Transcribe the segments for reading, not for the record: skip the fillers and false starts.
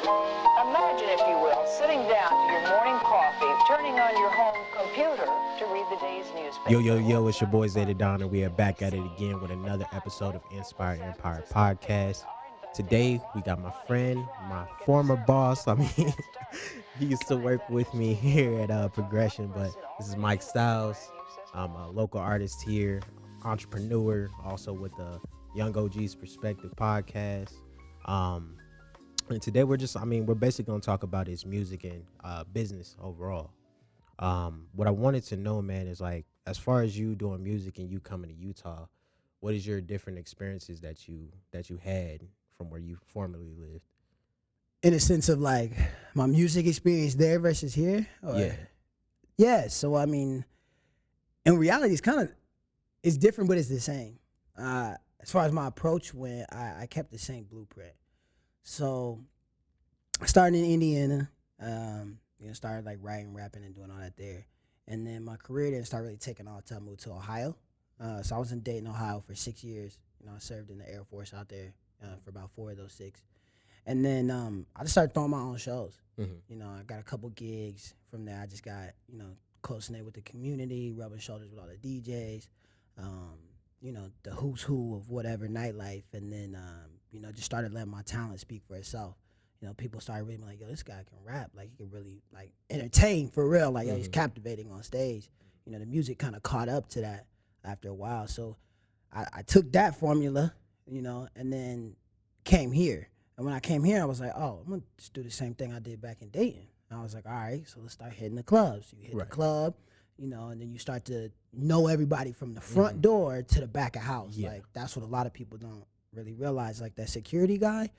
Imagine, if you will, sitting down to your morning coffee, turning on your home computer to read the day's newspaper. Yo, it's your boy Zeta Don, and we are back at it again with another episode of Inspire Empire Podcast. Today, we got my friend, my former boss. I mean, he used to work with me here at Progression, but this is MikeStyles. I'm a local artist here, entrepreneur, also with the Young OG's Perspective Podcast. And today we're basically going to talk about his music and business overall. What I wanted to know, man, is like, as far as you doing music and you coming to Utah, what is your different experiences that you had from where you formerly lived? In a sense of like my music experience there versus here? Yeah. So, I mean, in reality, it's different, but it's the same. As far as my approach went, I kept the same blueprint. So I started in Indiana, started like writing, rapping, and doing all that there. And then my career didn't start really taking off until I moved to Ohio. So I was in Dayton, Ohio for 6 years. I served in the Air Force out there for about 4 of those 6. And then I just started throwing my own shows. Mm-hmm. I got a couple gigs from there. I just got, close-knit with the community, rubbing shoulders with all the DJs, the who's who of whatever nightlife. And then, just started letting my talent speak for itself. People started reading like, yo, this guy can rap. Like, he can really, like, entertain for real. Like, yo, he's captivating on stage. The music kind of caught up to that after a while. So I took that formula, and then came here. And when I came here, I was like, oh, I'm going to just do the same thing I did back in Dayton. And I was like, all right, so let's start hitting the clubs. You hit the club, and then you start to know everybody from the front door to the back of house. Yeah. Like, that's what a lot of people don't really realize. Like, that security guy,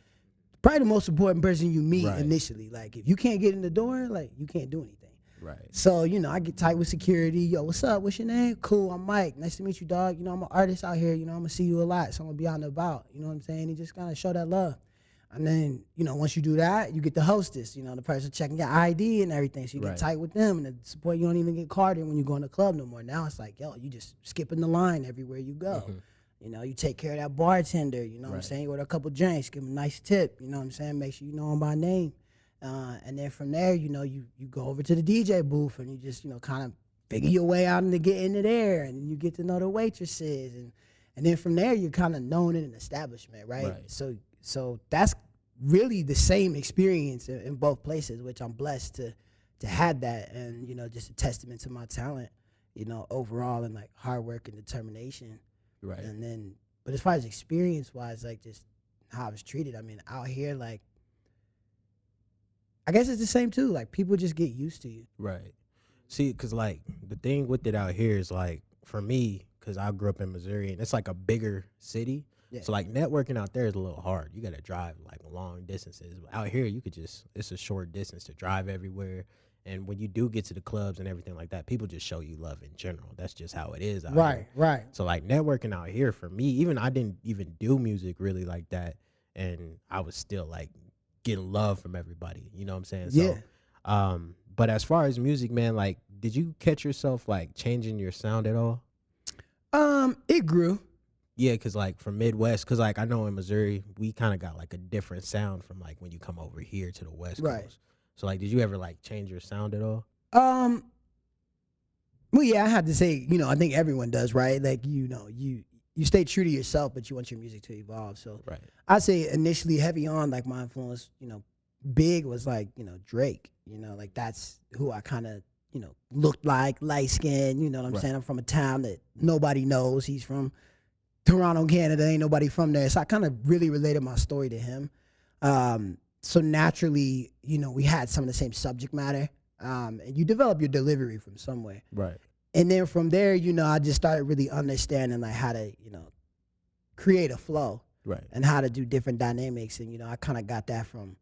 probably the most important person you meet initially. Like, if you can't get in the door, like, you can't do anything. Right. So, I get tight with security. Yo, what's up? What's your name? Cool, I'm Mike. Nice to meet you, dog. I'm an artist out here. I'm going to see you a lot, so I'm going to be out and about. You know what I'm saying? And just kind of show that love. And then, once you do that, you get the hostess, the person checking your ID and everything. So you get tight with them. And at the point, you don't even get carded when you go in the club no more. Now it's like, yo, you just skipping the line everywhere you go. Mm-hmm. You take care of that bartender, what I'm saying? You order a couple drinks, give him a nice tip, what I'm saying? Make sure you know him by name. And then from there, you go over to the DJ booth and you just, kind of figure your way out and get into there. And you get to know the waitresses. And then from there, you're kind of known in an establishment, right? So that's really the same experience in both places, which I'm blessed to have that. And, just a testament to my talent, overall, and like hard work and determination. Right. And then, but as far as experience-wise, like just how I was treated, I mean, out here, like, I guess it's the same too. Like, people just get used to you. Right. See, because, like, the thing with it out here is, like, for me, because I grew up in Missouri, and it's, like, a bigger city. Yeah. So, like, networking out there is a little hard. You got to drive, like, long distances. But out here, you could just, it's a short distance to drive everywhere. And when you do get to the clubs and everything like that, people just show you love in general. That's just how it is out here. Right. So, like, networking out here, for me, even I didn't even do music really like that. And I was still, like, getting love from everybody. You know what I'm saying? Yeah. So, but as far as music, man, like, did you catch yourself, like, changing your sound at all? It grew. Yeah, because, like, from Midwest, because, like, I know in Missouri, we kind of got, like, a different sound from, like, when you come over here to the West Coast. So, like, did you ever, like, change your sound at all? Well, yeah, I have to say, I think everyone does, right? Like, you stay true to yourself, but you want your music to evolve. So I'd say initially heavy on, like, my influence, big was, like, Drake. Like, that's who I kind of, looked like, light skinned, you know what I'm saying? I'm from a town that nobody knows. He's from Toronto, Canada. Ain't nobody from there. So I kind of really related my story to him. So naturally, we had some of the same subject matter. And you develop your delivery from somewhere. Right. And then from there, I just started really understanding, like, how to, create a flow. Right. And how to do different dynamics. And, I kind of got that from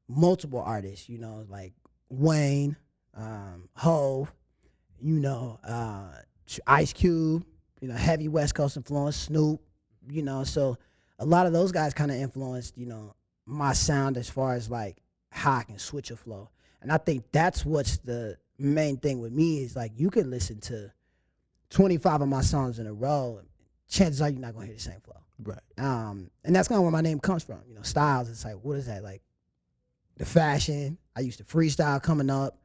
multiple artists, like Wayne, Hove, Ice Cube, heavy West Coast influence, Snoop, so a lot of those guys kind of influenced, my sound as far as, like, how I can switch a flow. And I think that's what's the main thing with me is, like, you can listen to 25 of my songs in a row, chances are you're not going to hear the same flow. Right. And that's kind of where my name comes from. Styles, it's like, what is that? Like, the fashion. I used to freestyle coming up,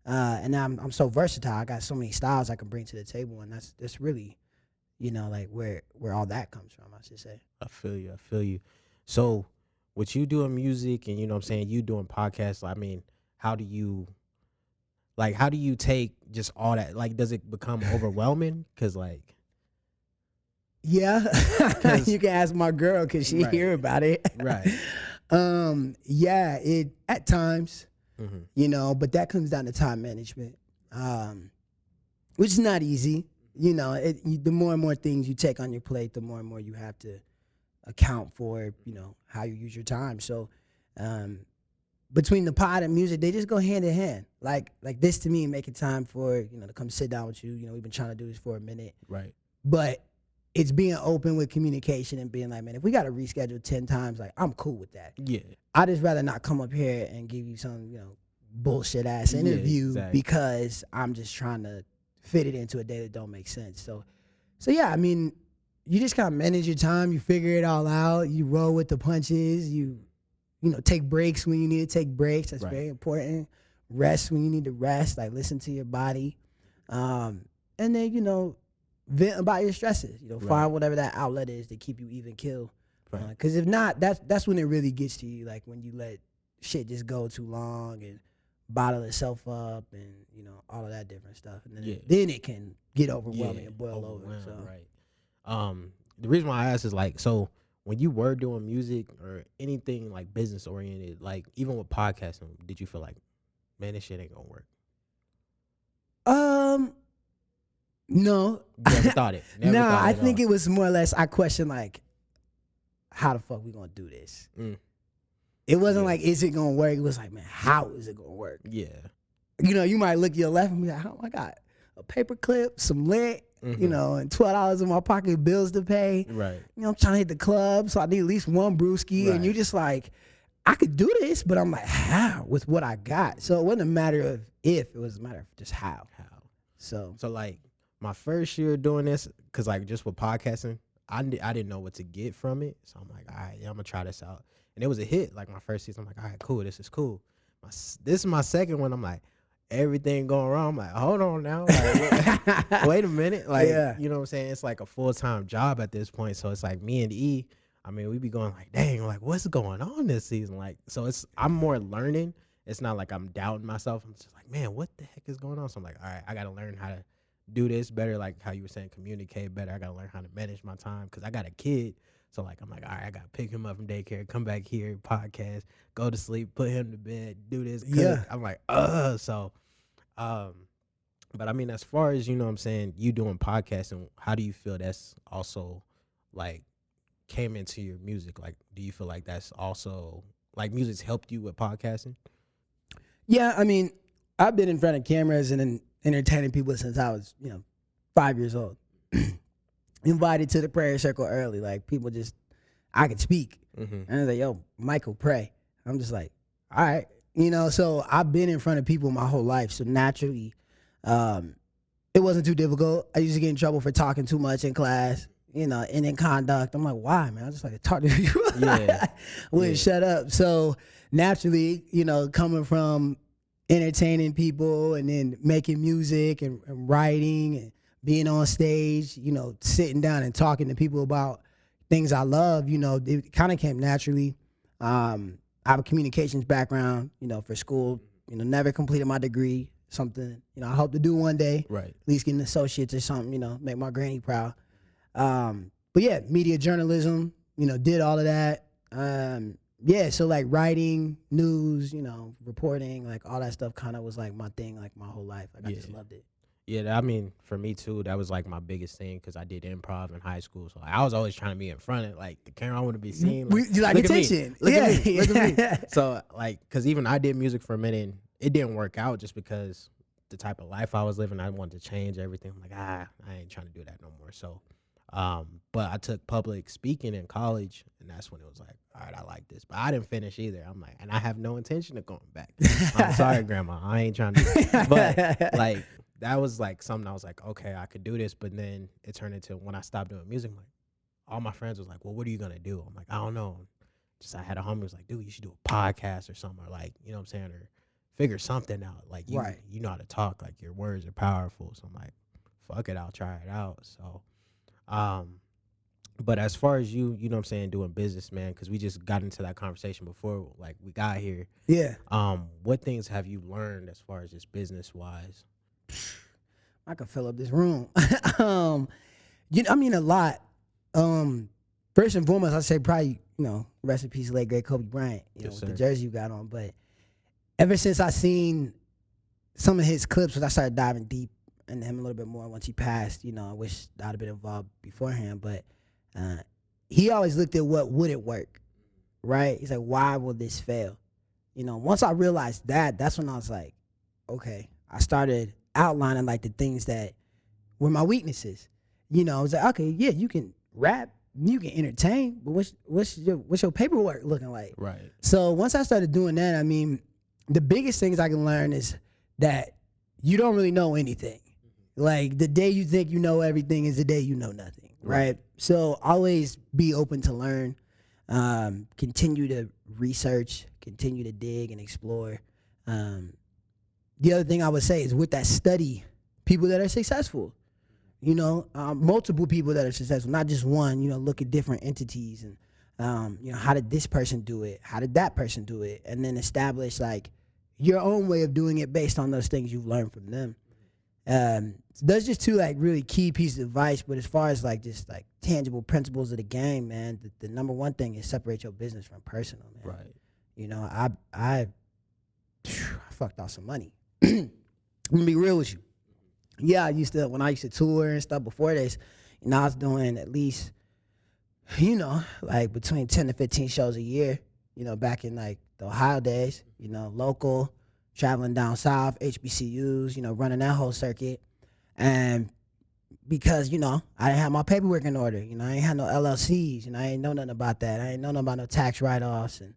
and now I'm so versatile. I got so many styles I can bring to the table, and that's really, like where all that comes from, I should say. I feel you. I feel you. So, with you doing music and what I'm saying, you doing podcasts, I mean, how do you take just all that? Like, does it become overwhelming? Cause like, yeah, you can ask my girl because she Right. hear about it. Right. Yeah, it at times, Mm-hmm. but that comes down to time management, which is not easy. The more and more things you take on your plate, the more and more you have to account for, how you use your time. So, between the pod and music, they just go hand in hand. Like this to me, making time for, to come sit down with you. We've been trying to do this for a minute. Right. But it's being open with communication and being like, man, if we got to reschedule 10 times, like, I'm cool with that. Yeah. I just rather not come up here and give you some, bullshit ass interview exactly. because I'm just trying to fit it into a day that don't make sense. So yeah, I mean, you just kind of manage your time. You figure it all out. You roll with the punches. You take breaks when you need to take breaks. That's Right. very important. Rest when you need to rest. Like, listen to your body. And then, vent about your stresses. Right. Find whatever that outlet is to keep you even keel. Right. Because if not, that's when it really gets to you. Like, when you let shit just go too long and bottle itself up and, all of that different stuff. And then it can get overwhelming and boil over. So. Right. The reason why I asked is like, so when you were doing music or anything like business oriented, like even with podcasting, did you feel like, man, this shit ain't gonna work? No. Never thought it. Never No, thought I at think all. it was more or less, I questioned, like, how the fuck we gonna do this? It wasn't like, is it gonna work? It was like, man, how is it gonna work? Yeah. You might look to your left and be like, oh, I got a paper clip, some lint, and $12 in my pocket, bills to pay. Right. I'm trying to hit the club, so I need at least one brewski. Right. And you're just like, I could do this, but I'm like, how? With what I got. So it wasn't a matter of if, it was a matter of just how. So like my first year doing this, cause like just with podcasting, I didn't know what to get from it. So I'm like, all right, yeah, I'm gonna try this out. And it was a hit. Like my first season, I'm like, all right, cool, this is cool. This is my second one. I'm like, everything going wrong. I'm like, hold on now. Like, wait a minute. Like, you know what I'm saying? It's like a full-time job at this point. So it's like me and E, I mean, we be going like, dang, like what's going on this season? Like, so I'm more learning. It's not like I'm doubting myself. I'm just like, man, what the heck is going on? So I'm like, all right, I got to learn how to do this better. Like how you were saying, communicate better. I got to learn how to manage my time because I got a kid. So like, I'm like, all right, I got to pick him up from daycare, come back here, podcast, go to sleep, put him to bed, do this. Cook. Yeah. I'm like, so, but I mean, as far as, you know what I'm saying, you doing podcasting, how do you feel that's also like came into your music? Like, do you feel like that's also like music's helped you with podcasting? Yeah, I mean, I've been in front of cameras and entertaining people since I was, 5 years old. Invited to the prayer circle early. Like, people just, I could speak. And I was like, yo, Michael, pray. I'm just like, all right. So I've been in front of people my whole life. So naturally, it wasn't too difficult. I used to get in trouble for talking too much in class, and in conduct. I'm like, why, man? I just like to talk to people. Wouldn't shut up. So naturally, coming from entertaining people and then making music and writing and being on stage, sitting down and talking to people about things I love, it kind of came naturally. I have a communications background, for school, never completed my degree, something, I hope to do one day. Right. At least get an associate's or something, make my granny proud. But yeah, media journalism, did all of that. So like writing, news, reporting, like all that stuff kind of was like my thing, like my whole life. Like I just loved it. Yeah, I mean, for me too, that was like my biggest thing because I did improv in high school. So I was always trying to be in front of like the camera. I want to be seen. Like, You like look at me. attention. Look at me. Look at me. So like, because even I did music for a minute, it didn't work out just because the type of life I was living, I wanted to change everything. I'm like, I ain't trying to do that no more. So, but I took public speaking in college, and that's when it was like, all right, I like this. But I didn't finish either. I'm like, and I have no intention of going back. I'm sorry, Grandma. I ain't trying to. But like, that was like something I was like, okay, I could do this. But then it turned into when I stopped doing music, like all my friends was like, well, what are you gonna do? I'm like, I don't know. just I had a homie who was like, dude, you should do a podcast or something, or like, you know what I'm saying, or figure something out. Like you know how to talk, like your words are powerful. So I'm like, fuck it, I'll try it out. So, but as far as you know what I'm saying, doing business, man, because we just got into that conversation before, like we got here. Yeah. What things have you learned as far as just business wise? I could fill up this room. I mean, a lot. First and foremost, I say probably, rest in peace, late great Kobe Bryant, Yes, with the sir. jersey you got on. But ever since I seen some of his clips, when I started diving deep into him a little bit more once he passed, I wish I'd have been involved beforehand. But he always looked at what wouldn't work, right? He's like, why will this fail? Once I realized that, that's when I was like, okay. I started outlining like the things that were my weaknesses. I was like, okay, yeah, you can rap, you can entertain, but what's your paperwork looking like? Right. So once I started doing that, I mean, the biggest things I can learn is that you don't really know anything. Like the day you think you know everything is the day you know nothing, right? So always be open to learn, continue to research, continue to dig and explore. The other thing I would say is with that study, people that are successful, multiple people that are successful, not just one, look at different entities and, how did this person do it? How did that person do it? And then establish like your own way of doing it based on those things you've learned from them. Those just two like really key pieces of advice. But as far as like just like tangible principles of the game, man, the number one thing is separate your business from personal, man. Right. I fucked off some money. I'm gonna be real with you. Yeah, when I used to tour and stuff before this, I was doing at least, like between 10 to 15 shows a year, back in like the Ohio days, local, traveling down south, HBCUs, running that whole circuit. And because, I didn't have my paperwork in order, I ain't had no LLCs, I ain't know nothing about that. I ain't know nothing about no tax write-offs and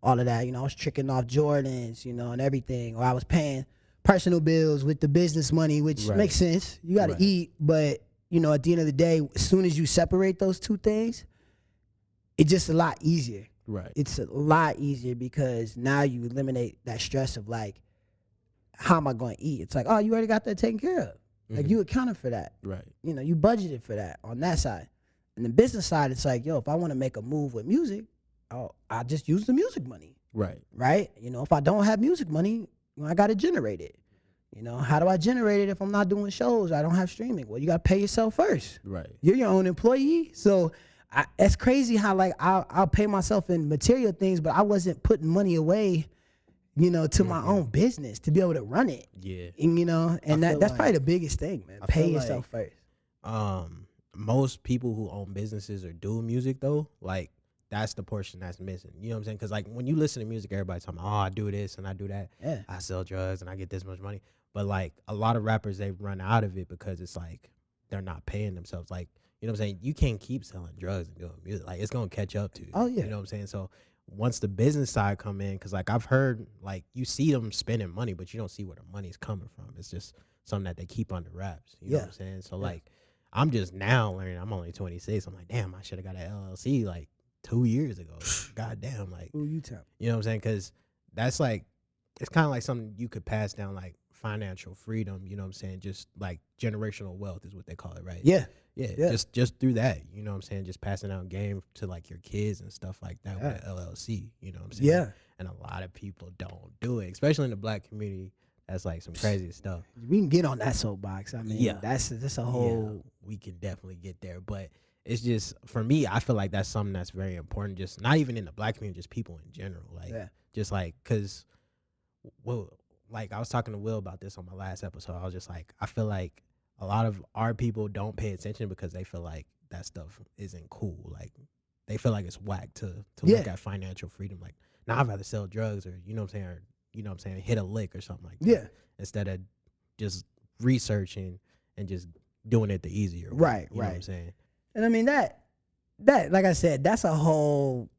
all of that. I was tricking off Jordans, and everything, or I was paying personal bills with the business money, which makes sense. You got to eat, but at the end of the day, as soon as you separate those two things, it's just a lot easier. Right. It's a lot easier because now you eliminate that stress of like, how am I going to eat? It's like, oh, you already got that taken care of. Like you accounted for that. Right. You budgeted for that on that side. And the business side, it's like, if I want to make a move with music, I just use the music money. Right. Right. If I don't have music money, I got to generate it. How do I generate it if I'm not doing shows? I don't have streaming. Well, you got to pay yourself first. Right. You're your own employee. So it's crazy how like I'll pay myself in material things, but I wasn't putting money away, to my own business to be able to run it. Yeah. And that's probably the biggest thing, man. Pay yourself first. Most people who own businesses or do music though, like that's the portion that's missing. You know what I'm saying? Because like when you listen to music, everybody's talking, I do this and I do that. Yeah. I sell drugs and I get this much money. But like a lot of rappers, they've run out of it because it's like they're not paying themselves. Like, you know what I'm saying? You can't keep selling drugs and doing music. Like it's gonna catch up to you. Oh yeah. You know what I'm saying? So once the business side come in, because like I've heard like you see them spending money, but you don't see where the money's coming from. It's just something that they keep under wraps. You know what I'm saying? So like I'm just now learning. I'm only 26. I'm like, damn, I should have got an LLC like 2 years ago. God damn, like Who you tell? you know what I'm saying? Because that's like it's kind of like something you could pass down, like financial freedom. You know what I'm saying? Just like generational wealth is what they call it, right? Yeah. Yeah. Just through that, you know what I'm saying? Just passing out game to like your kids and stuff like that with an LLC. You know what I'm saying? Yeah. And a lot of people don't do it, especially in the black community. That's like some crazy stuff. We can get on that soapbox. I mean, that's a whole. Yeah, we can definitely get there, but it's just for me. I feel like that's something that's very important. Just not even in the black community, just people in general. Like, just like, cause, well, like I was talking to Will about this on my last episode. I was just like, I feel like a lot of our people don't pay attention because they feel like that stuff isn't cool. Like they feel like it's whack to look at financial freedom. Like, nah, I'd rather sell drugs or you know what I'm saying, or you know what I'm saying, hit a lick or something like that. Yeah. Instead of just researching and just doing it the easier way. Right. You know what I'm saying? And I mean that like I said, that's a whole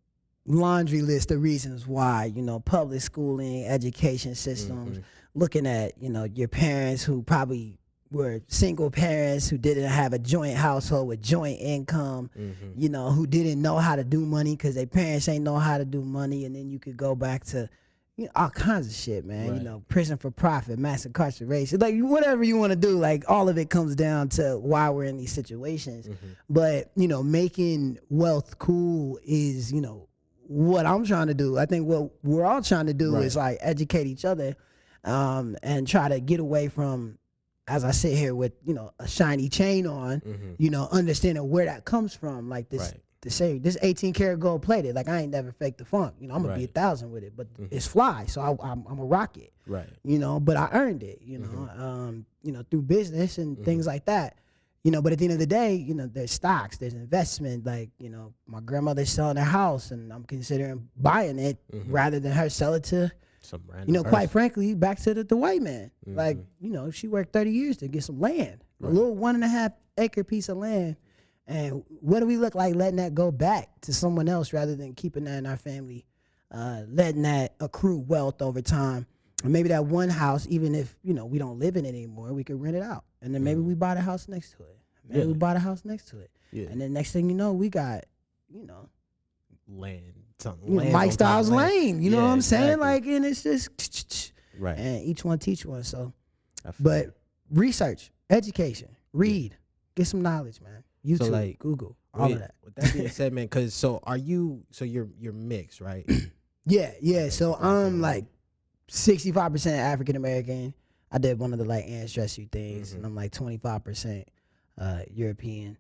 laundry list of reasons why, public schooling, education systems, looking at, your parents who probably, were single parents who didn't have a joint household with joint income, you know, who didn't know how to do money because their parents ain't know how to do money. And then you could go back to, you know, all kinds of shit, man. You know, prison for profit, mass incarceration, like whatever you want to do. Like all of it comes down to why we're in these situations. But, you know, making wealth cool is, you know, what I'm trying to do. I think what we're all trying to do is like educate each other and try to get away from, as I sit here with, you know, a shiny chain on, you know, understanding where that comes from. Like this, to say this 18 karat gold plated, like I ain't never faked the funk. You know, I'm gonna be 1,000 with it, but it's fly, so I'm a rocket. You know, but I earned it. You know, through business and things like that. You know, but at the end of the day, you know, there's stocks, there's investment. Like, you know, my grandmother's selling her house, and I'm considering buying it rather than her sell it to some random, you know, person. Quite frankly, back to the white man. Like, you know, she worked 30 years to get some land, a little 1.5 acre piece of land. And what do we look like letting that go back to someone else rather than keeping that in our family, letting that accrue wealth over time? And maybe that one house, even if, you know, we don't live in it anymore, we could rent it out. And then maybe we buy the house next to it. Maybe we buy the house next to it. And then next thing you know, we got, you know, land. MikeStyles lane. You know what I'm saying? Like, and it's just, and each one teach one. So, but research, education, read, get some knowledge, man. YouTube, so like, Google, all of that. With that being said, man, because so you're mixed, right? Yeah. So I'm like 65% African American. I did one of the like ancestry things, and I'm like 25% European.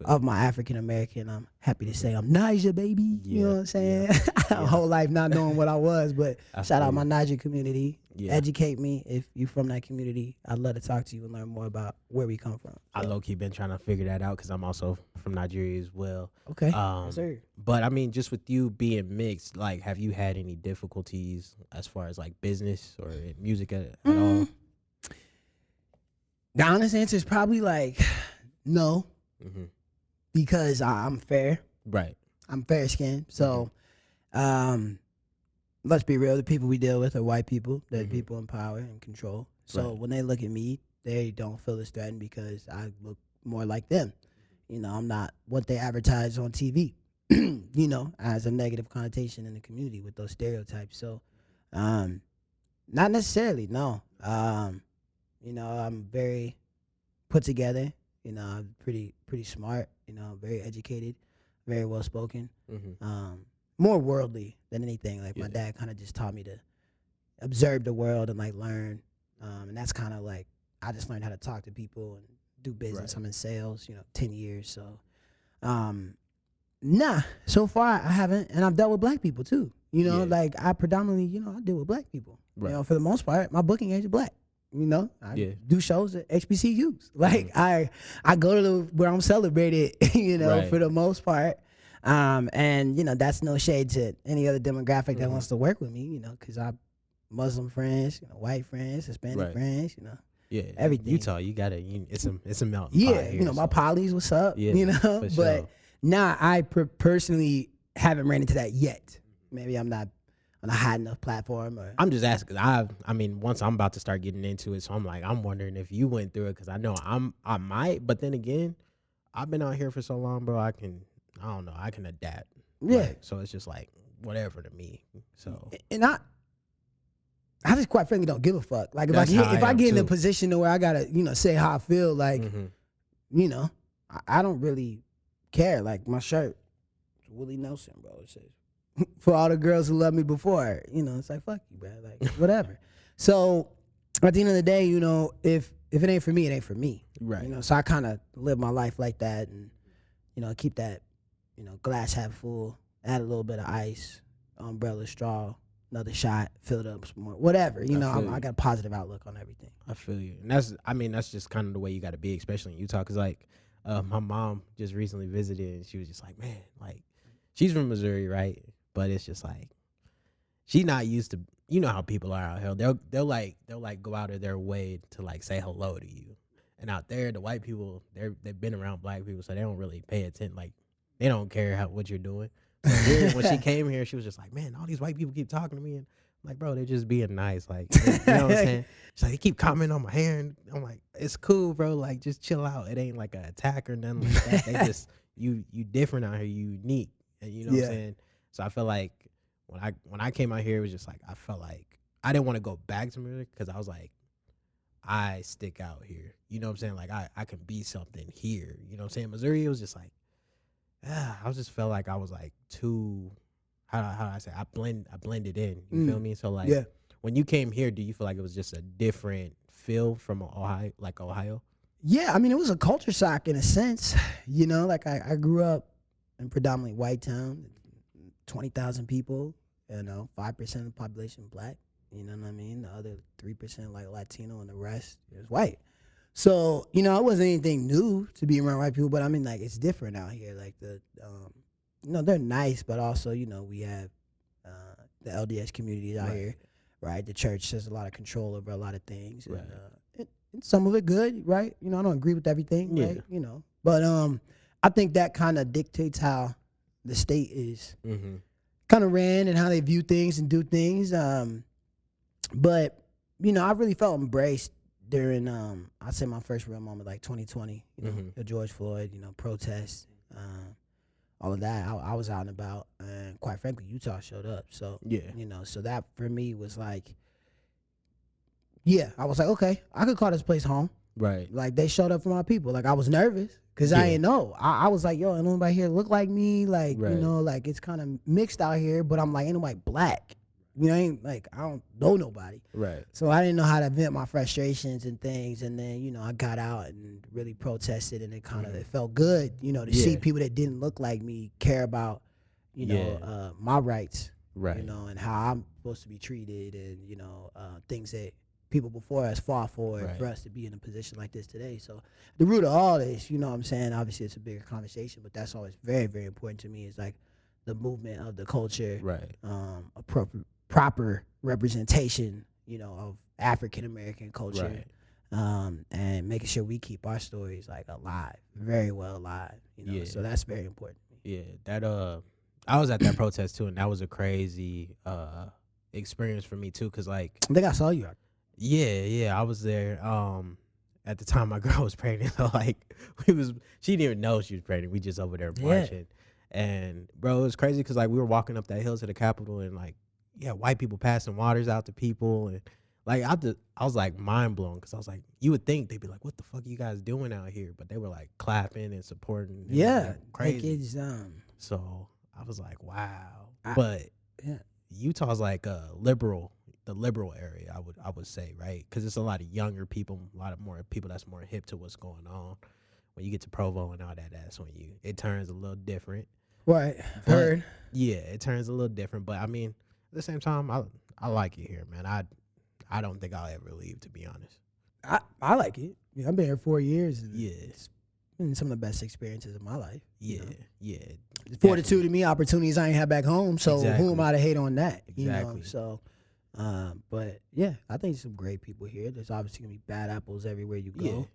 Of my African American, I'm happy to say I'm Niger, baby. You know what I'm saying? A whole life not knowing what I was, but shout out my Niger community. Educate me if you're from that community. I'd love to talk to you and learn more about where we come from. So. I low-key been trying to figure that out because I'm also from Nigeria as well. Okay. Yes, sir. But I mean, just with you being mixed, like, have you had any difficulties as far as like business or music at all? The honest answer is probably like no. Because I'm fair. I'm fair skinned. So let's be real, the people we deal with are white people, that people in power and control. So when they look at me, they don't feel as threatened because I look more like them. You know, I'm not what they advertise on TV, you know, as a negative connotation in the community with those stereotypes. So not necessarily, no. You know, I'm very put together. You know, I'm pretty smart, you know, very educated, very well spoken, more worldly than anything. Like my dad kind of just taught me to observe the world and like learn. And that's kind of like, I just learned how to talk to people and do business. I'm in sales, you know, 10 years. So, so far I haven't. And I've dealt with black people too. You know, like I predominantly, you know, I deal with black people. You know, for the most part, my booking agent black. You know, I do shows at HBCUs. Like I go to where I'm celebrated, you know, for the most part. And, you know, that's no shade to any other demographic that wants to work with me, you know, because I Muslim friends, you know, white friends, Hispanic friends, you know. Everything. Utah, you gotta, it's a melting pot here, you know, my polys, what's up, you know. But now I personally haven't ran into that yet. Maybe I'm not on a high enough platform, or I'm just asking. I mean, once I'm about to start getting into it, so I'm wondering if you went through it because I know I might, but then again, I've been out here for so long, bro. I can adapt. Like, so it's just like whatever to me. So and I just quite frankly don't give a fuck. Like if I get in a position where I gotta, you know, say how I feel, like you know, I don't really care. Like my shirt, Willie Nelson, bro. It says, for all the girls who loved me before, you know, it's like, fuck you, bro. Like, whatever. So, at the end of the day, you know, if it ain't for me, it ain't for me. Right. You know, so I kind of live my life like that and, you know, keep that, you know, glass half full, add a little bit of ice, umbrella, straw, another shot, fill it up some more, whatever. You know, I got a positive outlook on everything. I feel you. And that's just kind of the way you got to be, especially in Utah. Because, like, my mom just recently visited and she was just like, man, like, she's from Missouri, right? But it's just like she's not used to, you know how people are out here. They'll like go out of their way to like say hello to you. And out there, the white people, they've been around black people, so they don't really pay attention. Like they don't care what you're doing. So here, when she came here, she was just like, man, all these white people keep talking to me. And like, bro, they're just being nice. Like, you know what I'm saying? She's like, they keep commenting on my hair. And I'm like, it's cool, bro. Like, just chill out. It ain't like an attack or nothing like that. They just, you different out here. You unique. And you know what I'm saying? So I feel like when I came out here, it was just like, I felt like I didn't want to go back to music because I was like, I stick out here. You know what I'm saying? Like, I can be something here. You know what I'm saying? Missouri, it was just like, I just felt like I was like too, how do I say, I blended in. You feel me? So like, when you came here, do you feel like it was just a different feel from Ohio? Yeah, I mean, it was a culture shock in a sense. You know, like I grew up in predominantly white town, 20,000 people, 5% of the population black. You know what I mean? The other 3% like Latino, and the rest is white. So, it wasn't anything new to be around white people, but I mean, like, it's different out here. Like, they're nice, but also, we have the LDS communities out here, right? The church has a lot of control over a lot of things. Right. And some of it good, right? I don't agree with everything, right? But I think that kind of dictates how the state is kind of ran and how they view things and do things. But, I really felt embraced during, I'd say my first real moment, like 2020, the George Floyd, protests, all of that. I was out and about, and quite frankly, Utah showed up. So, so that for me was like, I was like, okay, I could call this place home. Right. Like, they showed up for my people. Like, I was nervous because I didn't know. I was like, ain't nobody here look like me. Like, like, it's kind of mixed out here, but I'm like, ain't nobody black. Ain't like, I don't know nobody. Right. So I didn't know how to vent my frustrations and things. And then, I got out and really protested, and it kind of it felt good, to see people that didn't look like me care about, my rights, right. And how I'm supposed to be treated, and, things that people before us fought for, and for us to be in a position like this today. So the root of all this, you know what I'm saying? Obviously, it's a bigger conversation, but that's always very, very important to me, is like the movement of the culture, right? Proper representation, of African American culture, and making sure we keep our stories like alive, very well alive. So that's very important. Yeah, that I was at that protest too, and that was a crazy experience for me too, cause like I think I saw you. Yeah, I was there. At the time my girl was pregnant, so like she didn't even know she was pregnant. We just over there marching, and bro, it was crazy because like we were walking up that hill to the Capitol, and like white people passing waters out to people, and like I was like mind blown, because I was like, you would think they'd be like, what the fuck are you guys doing out here? But they were like clapping and supporting. Like, crazy. Like so I was like, wow. But Utah's like a liberal. The liberal area, I would say, right? Because it's a lot of younger people, a lot of more people that's more hip to what's going on. When you get to Provo and all that, that's when it turns a little different. Right. Heard. Yeah, it turns a little different. But I mean, at the same time, I like it here, man. I don't think I'll ever leave, to be honest. I like it. I've been here 4 years. And yeah. It's been some of the best experiences of my life. Yeah. Fortitude to me, opportunities I ain't had back home. So who am I to hate on that? Exactly. So. But yeah, I think there's some great people here. There's obviously gonna be bad apples everywhere you go.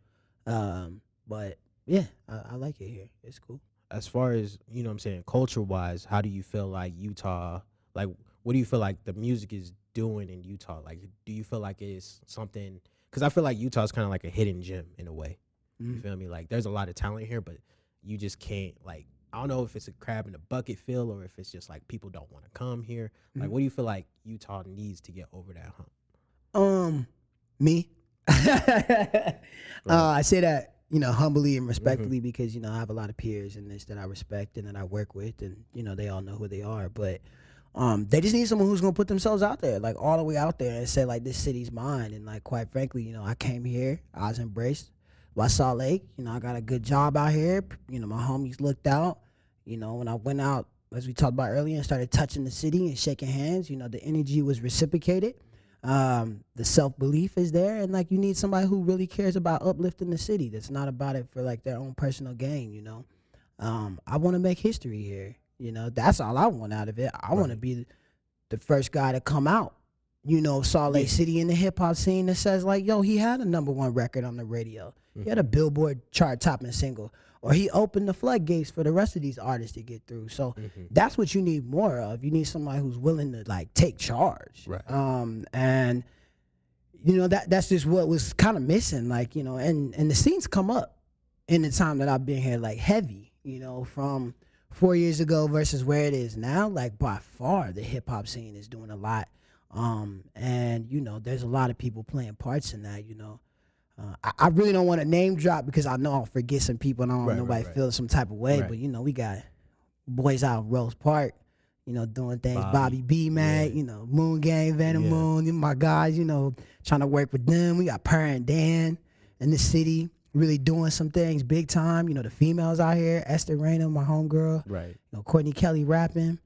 But yeah, I like it here. It's cool. As far as, what I'm saying, culture wise, how do you feel like Utah, like what do you feel like the music is doing in Utah? Like, do you feel like it's something, because I feel like Utah is kind of like a hidden gem in a way. You feel me? Like, there's a lot of talent here, but you just can't, like, I don't know if it's a crab in a bucket feel, or if it's just like people don't want to come here. Like, what do you feel like Utah needs to get over that hump? Me. I say that, humbly and respectfully, because, I have a lot of peers in this that I respect and that I work with, and, they all know who they are. But they just need someone who's going to put themselves out there, like all the way out there, and say, like, this city's mine. And, like, quite frankly, I came here, I was embraced by Salt Lake. I got a good job out here. My homies looked out. When I went out, as we talked about earlier, and started touching the city and shaking hands, the energy was reciprocated. The self-belief is there. And, like, you need somebody who really cares about uplifting the city. That's not about it for, like, their own personal gain, I want to make history here. That's all I want out of it. I want to be the first guy to come out Salt Lake City in the hip hop scene that says like, yo, he had a #1 record on the radio. He had a Billboard chart topping single, or he opened the floodgates for the rest of these artists to get through. So that's what you need more of. You need somebody who's willing to like take charge. Right. And that's just what was kind of missing. Like, and the scenes come up in the time that I've been here, like heavy, from 4 years ago versus where it is now. Like by far the hip hop scene is doing a lot. And there's a lot of people playing parts in that. I really don't want to name drop because I know I'll forget some people and I don't want nobody feel some type of way. But we got boys out in Rose Park, doing things. Bobby B, man, Moon Gang, Venom Moon, my guys, trying to work with them. We got Per and Dan in the city, really doing some things big time. The females out here, Esther Rayna, my homegirl, right? Courtney Kelly rapping.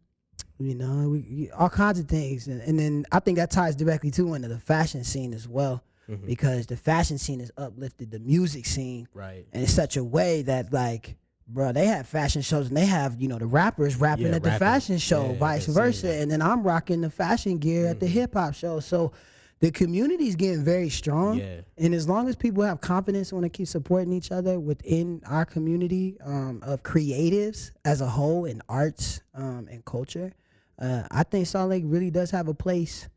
We all kinds of things, and then I think that ties directly too into the fashion scene as well, because the fashion scene has uplifted the music scene, right? In such a way that like, bro, they have fashion shows and they have the rappers rapping at the fashion show, vice versa, and then I'm rocking the fashion gear at the hip hop show. So the community's getting very strong, and as long as people have confidence and want to keep supporting each other within our community of creatives as a whole in arts and culture. I think Salt Lake really does have a place,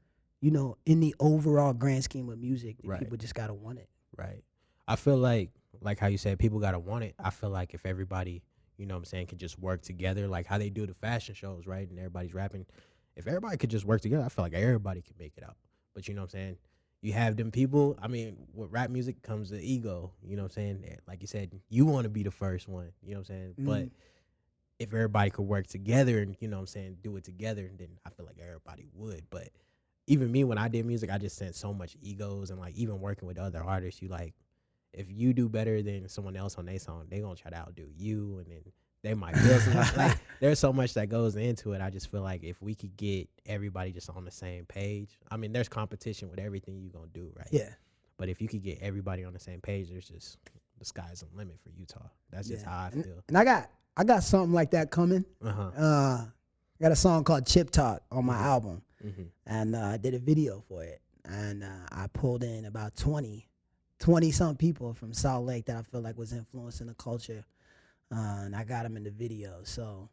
in the overall grand scheme of music. People just gotta want it. Right. I feel like how you said, people gotta want it. I feel like if everybody, could just work together, like how they do the fashion shows, right? And everybody's rapping. If everybody could just work together, I feel like everybody could make it out. But you have them people. I mean, with rap music comes the ego. Like you said, you want to be the first one. But if everybody could work together and, do it together, then I feel like everybody would. But even me, when I did music, I just sent so much egos, and like even working with other artists, if you do better than someone else on their song, they gonna try to outdo you, and then they might feel something. Like there's so much that goes into it. I just feel like if we could get everybody just on the same page, I mean, there's competition with everything you gonna do, right? Yeah. But if you could get everybody on the same page, there's just the sky's the limit for Utah. That's just how I feel. And I got something like that coming. I got a song called Chip Talk on my album, and I did a video for it, and I pulled in about 20 some people from Salt Lake that I feel like was influencing the culture, and I got them in the video. So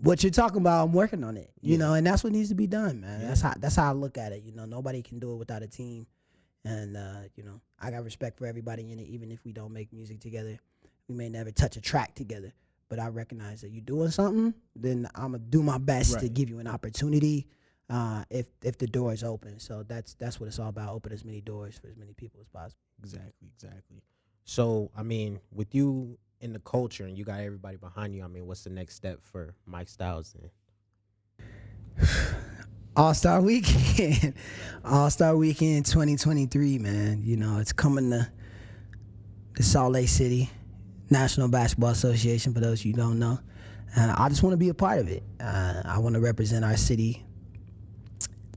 what you're talking about, I'm working on it, and that's what needs to be done, man. That's how I look at it. Nobody can do it without a team, and I got respect for everybody in it, even if we don't make music together. We may never touch a track together, but I recognize that you're doing something, then I'm gonna do my best to give you an opportunity if the door is open. So that's what it's all about, open as many doors for as many people as possible. Exactly. So, I mean, with you in the culture and you got everybody behind you, I mean, what's the next step for MikeStyles then? All-Star Weekend. All-Star Weekend 2023, man. It's coming to Salt Lake City. National Basketball Association, for those you don't know. And I just want to be a part of it. I want to represent our city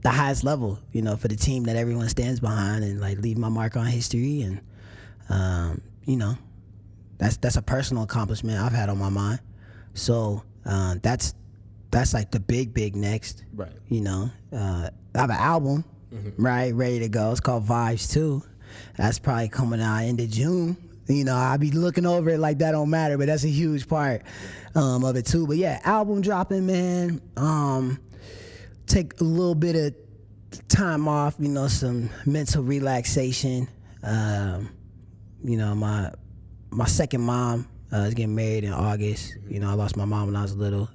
the highest level, for the team that everyone stands behind, and like leave my mark on history. And, that's a personal accomplishment I've had on my mind. So that's like the big next. Right. I have an album, right, ready to go. It's called Vibes 2. That's probably coming out end of June. I'll be looking over it like that don't matter, but that's a huge part of it too. But yeah, album dropping, man. Take a little bit of time off, some mental relaxation. My second mom is getting married in August. I lost my mom when I was little.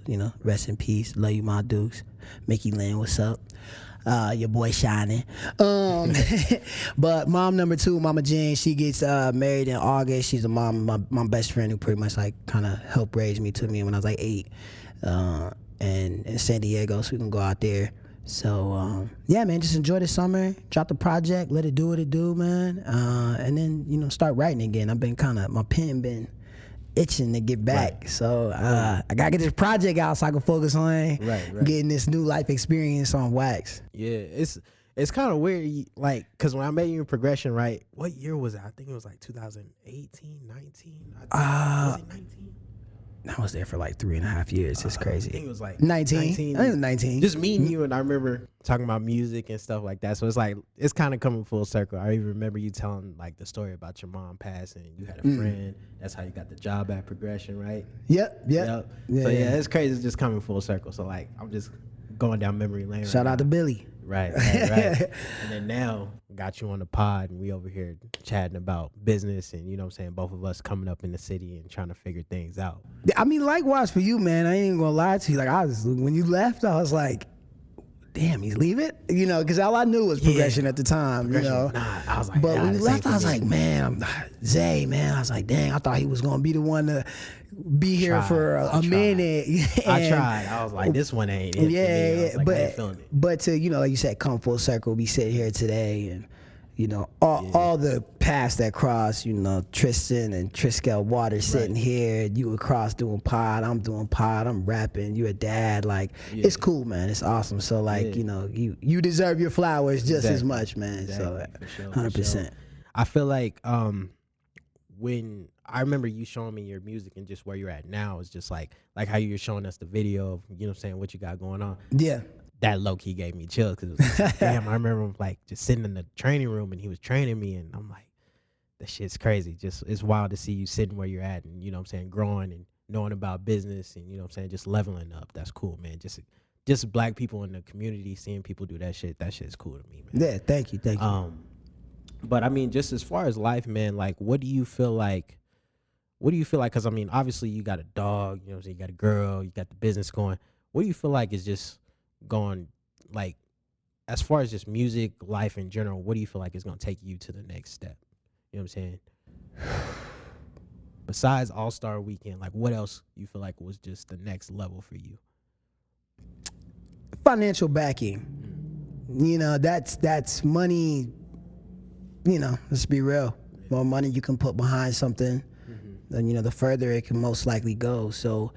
Rest in peace. Love you, my Dukes. Mickey Lynn, what's up? Your boy shining. But mom number 2, Mama Jane, she gets married in August. She's the mom, my best friend, who pretty much like kind of helped raise me, took me when I was like 8, and in San Diego, so we can go out there. So yeah, man, just enjoy the summer, drop the project, let it do what it do, man, and then start writing again. I've been my pen been itching to get back. Right. So I gotta get this project out so I can focus on getting this new life experience on wax. Yeah, it's kind of weird, like, because when I met you in Progression, right, what year was it? I think it was like 2018, 19. Was it 19? I was there for like 3.5 years. It's crazy. I think it was like 19. I think it was 19. Just meeting you, and I remember talking about music and stuff like that. So it's like it's kind of coming full circle. I even remember you telling like the story about your mom passing. You had a friend. That's how you got the job at Progression, right? Yep. So it's crazy. It's just coming full circle. So like I'm just going down memory lane. Shout out to Billy. Right. And then now got you on the pod, and we over here chatting about business, and you know what I'm saying, both of us coming up in the city and trying to figure things out. I mean, likewise for you, man. I ain't even gonna lie to you. Like when you left, I was like, damn, he's leaving? You know, because all I knew was Progression at the time, you know. I was like, but when you left, I was like, man, Zay, man. I was like, dang, I thought he was gonna be the one to be here for a minute. I tried. I was like, this one ain't it for me. I was like, I ain't feeling it. But to, you know, like you said, come full circle, we sit here today, and you know, all the paths that cross, you know, Tristan and Triskel Waters sitting here, you across doing pod, I'm doing pod, I'm rapping, you a dad, like, it's cool, man, it's awesome. So like, you know, you deserve your flowers just as much, man. So for sure, 100%. Sure. I feel like when I remember you showing me your music and just where you're at now, is just like how you're showing us the video of, you know what I'm saying, what you got going on. Yeah. That low-key gave me chills, because it was like, damn, I remember him like just sitting in the training room and he was training me, and I'm like, that shit's crazy. Just it's wild to see you sitting where you're at, and you know what I'm saying, growing and knowing about business, and you know what I'm saying, just leveling up. That's cool, man. Just black people in the community, seeing people do that shit's cool to me, man. Yeah, thank you. But I mean, just as far as life, man, like what do you feel like? Because I mean, obviously you got a dog, you know what I'm saying, you got a girl, you got the business going. What do you feel like is just going, like, as far as just music, life in general, what do you feel like is going to take you to the next step? You know what I'm saying? Besides All-Star Weekend, like, what else you feel like was just the next level for you? Financial backing. You know, that's money, you know, let's be real. More money you can put behind something, then, you know, the further it can most likely go. So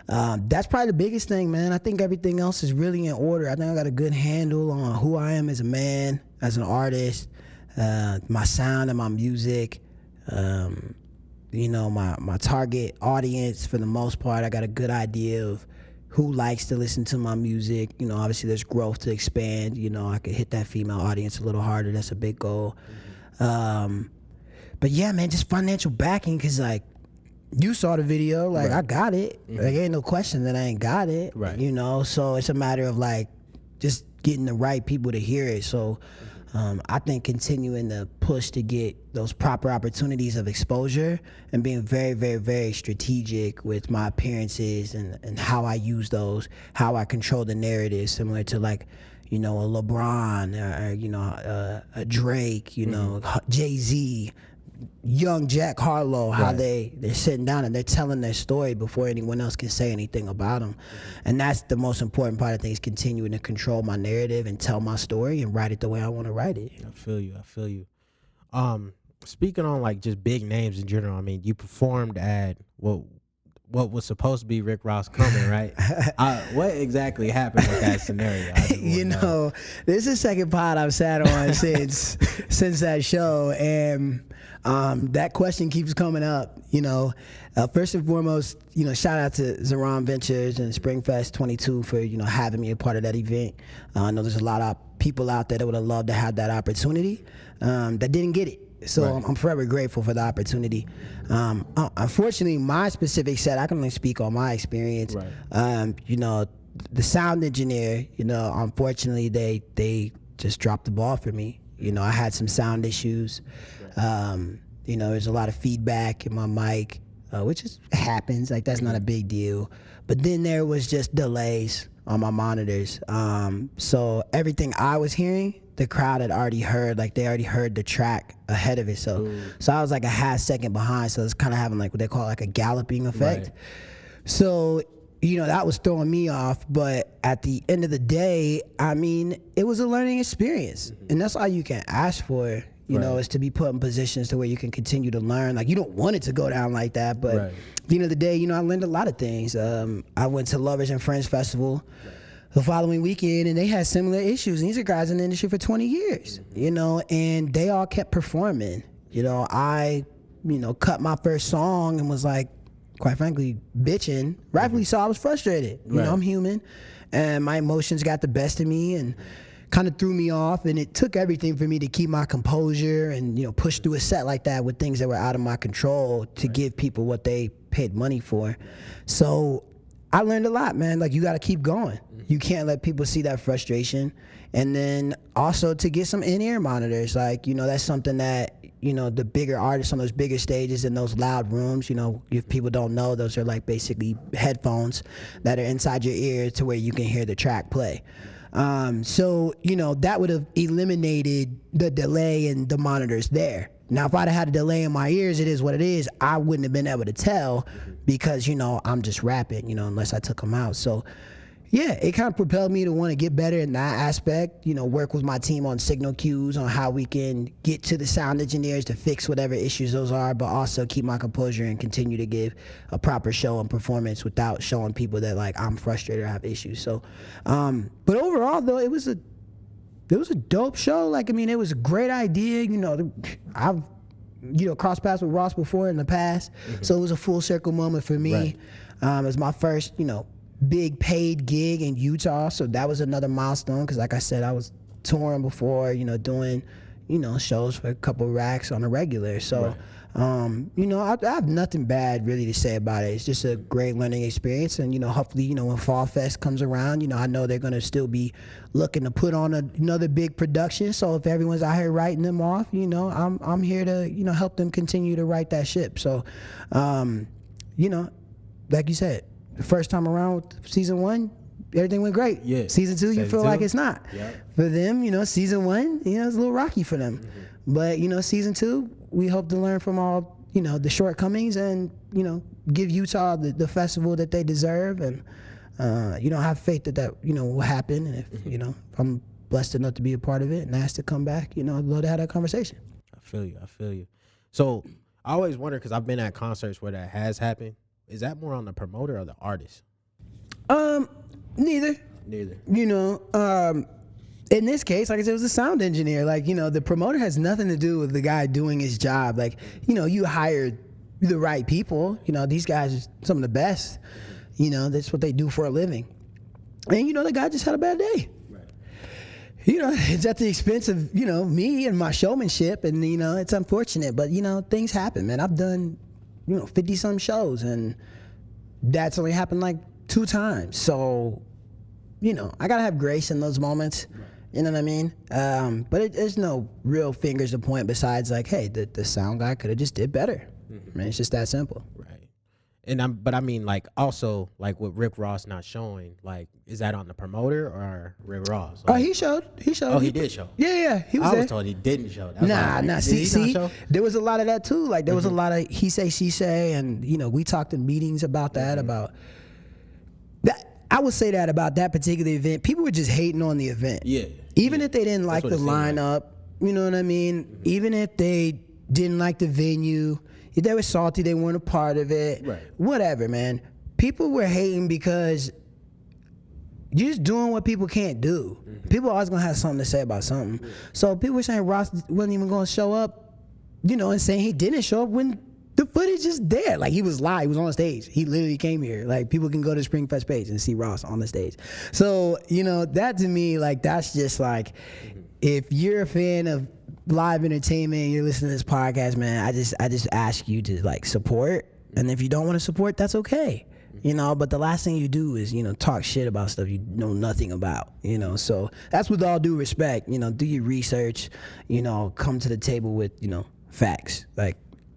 that's probably the biggest thing, man. I think everything else is really in order. I think I got a good handle on who I am as a man, as an artist, my sound and my music, you know, my target audience for the most part. I got a good idea of who likes to listen to my music. You know, obviously there's growth to expand. You know, I could hit that female audience a little harder. That's a big goal. But yeah, man, just financial backing, because like, you saw the video, like I got it. Like ain't no question that I ain't got it. Right. You know, so it's a matter of like just getting the right people to hear it. So I think continuing to push to get those proper opportunities of exposure and being very, very, very strategic with my appearances and how I use those, how I control the narrative, similar to like, you know, a LeBron or you know, a Drake, you know, Jay-Z, young Jack Harlow, how they're sitting down and they're telling their story before anyone else can say anything about them. And that's the most important part, I think, is continuing to control my narrative and tell my story and write it the way I want to write it. I feel you. Speaking on like just big names in general, I mean, you performed at what was supposed to be Rick Ross coming, right? What exactly happened with that scenario? You know, this is the second pod I've sat on since that show, and that question keeps coming up. You know, first and foremost, you know, shout out to Zeron Ventures and Springfest 22 for, you know, having me a part of that event. I know there's a lot of people out there that would have loved to have that opportunity that didn't get it. So I'm forever grateful for the opportunity. Unfortunately, my specific set, I can only speak on my experience. You know, the sound engineer, you know, unfortunately, they just dropped the ball for me. You know, I had some sound issues. You know, there's a lot of feedback in my mic, which happens. Like, that's not a big deal. But then there was just delays on my monitors. So everything I was hearing, the crowd had already heard. Like, they already heard the track ahead of it. So I was like a half second behind. So it's kind of having like what they call like a galloping effect. So, you know, that was throwing me off. But at the end of the day, I mean, it was a learning experience. And that's all you can ask for, you know, is to be put in positions to where you can continue to learn. Like, you don't want it to go down like that. But at the end of the day, you know, I learned a lot of things. I went to Lovers and Friends Festival the following weekend, and they had similar issues. And these are guys in the industry for 20 years, you know, and they all kept performing. You know, I, you know, cut my first song and was like, quite frankly, bitching. Rightfully so, I was frustrated. You know, I'm human, and my emotions got the best of me and kind of threw me off. And it took everything for me to keep my composure and, you know, push through a set like that with things that were out of my control to give people what they paid money for. So I learned a lot, man. Like, you got to keep going. You can't let people see that frustration. And then also to get some in-ear monitors. Like, you know, that's something that, you know, the bigger artists on those bigger stages in those loud rooms, you know, if people don't know, those are like basically headphones that are inside your ear to where you can hear the track play. So, you know, that would have eliminated the delay in the monitors there. Now, if I'd have had a delay in my ears, it is what it is. I wouldn't have been able to tell because, you know, I'm just rapping, you know, unless I took them out. So, yeah, it kind of propelled me to want to get better in that aspect, you know, work with my team on signal cues, on how we can get to the sound engineers to fix whatever issues those are, but also keep my composure and continue to give a proper show and performance without showing people that, like, I'm frustrated or have issues. So, but overall, though, it was a dope show. Like, I mean, it was a great idea. You know, I've, you know, crossed paths with Ross before in the past, so it was a full circle moment for me. It was my first, you know, big paid gig in Utah, so that was another milestone because, like I said, I was touring before, you know, doing, you know, shows for a couple racks on a regular. So, you know, I have nothing bad really to say about it. It's just a great learning experience, and, you know, hopefully, you know, when Fall Fest comes around, you know, I know they're gonna still be looking to put on another big production. So if everyone's out here writing them off, you know, I'm here to, you know, help them continue to right that ship. So, you know, like you said, the first time around with season 1, everything went great. Yeah. Season 2, you feel like it's not. For them, you know, season 1, you know, it's a little rocky for them. But, you know, season 2, we hope to learn from all, you know, the shortcomings and, you know, give Utah the festival that they deserve. And, you know, have faith that, you know, will happen. And if, you know, if I'm blessed enough to be a part of it and asked to come back, you know, I'd love to have that conversation. I feel you. So I always wonder, because I've been at concerts where that has happened. Is that more on the promoter or the artist? Neither. You know, in this case, like I said, it was a sound engineer. Like, you know, the promoter has nothing to do with the guy doing his job. Like, you know, you hired the right people. You know, these guys are some of the best. You know, that's what they do for a living. And, you know, the guy just had a bad day. You know, it's at the expense of, you know, me and my showmanship. And, you know, it's unfortunate. But, you know, things happen, man. I've done, you know, 50-some shows, and that's only happened like 2 times. So, you know, I gotta have grace in those moments. You know what I mean? But there's no real fingers to point besides like, hey, the sound guy could have just did better. I mean, it's just that simple. Right. And but I mean, like, also, like, with Rick Ross not showing, like, is that on the promoter or Rick Ross? Like, Oh, he showed. Oh, he did show. Yeah, he was I there. was told he didn't show. Nah. See, there was a lot of that too. Like, there was a lot of he say, she say, and, you know, we talked in meetings about that, about that. I would say that about that particular event. People were just hating on the event. Yeah. Even if they didn't like the lineup, you know what I mean? Even if they didn't like the venue, if they were salty, they weren't a part of it. Right. Whatever, man. People were hating because you're just doing what people can't do. People are always gonna have something to say about something. So people were saying Ross wasn't even gonna show up, you know, and saying he didn't show up when the footage is there. Like, he was live, he was on stage. He literally came here. Like, people can go to Springfest page and see Ross on the stage. So, you know, that to me, like, that's just like, if you're a fan of live entertainment and you're listening to this podcast, man, I just ask you to, like, support. And if you don't want to support, that's okay. You know, but the last thing you do is, you know, talk shit about stuff you know nothing about, you know. So that's with all due respect, you know, do your research, you know, come to the table with, you know, facts, like,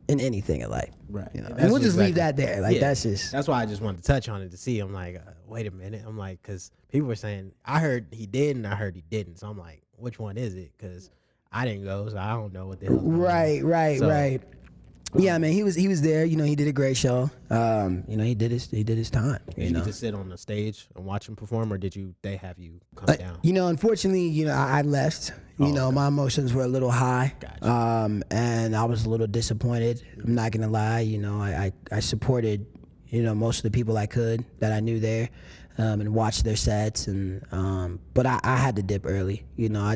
in anything in life. Right. You know? And we'll just leave that there. Like, that's just. That's why I just wanted to touch on it to see. I'm like, wait a minute. I'm like, because people were saying, I heard he did and I heard he didn't. So I'm like, which one is it? Because I didn't go, so I don't know what the hell. Right. Yeah, man, he was there. You know, he did a great show. You know, he did his time. Did you just sit on the stage and watch him perform, or did they have you come down? You know, unfortunately, you know, I left. You know, my emotions were a little high. Gotcha. And I was a little disappointed. I'm not gonna lie. You know, I supported, you know, most of the people I could that I knew there, and watched their sets. And but I had to dip early. You know, I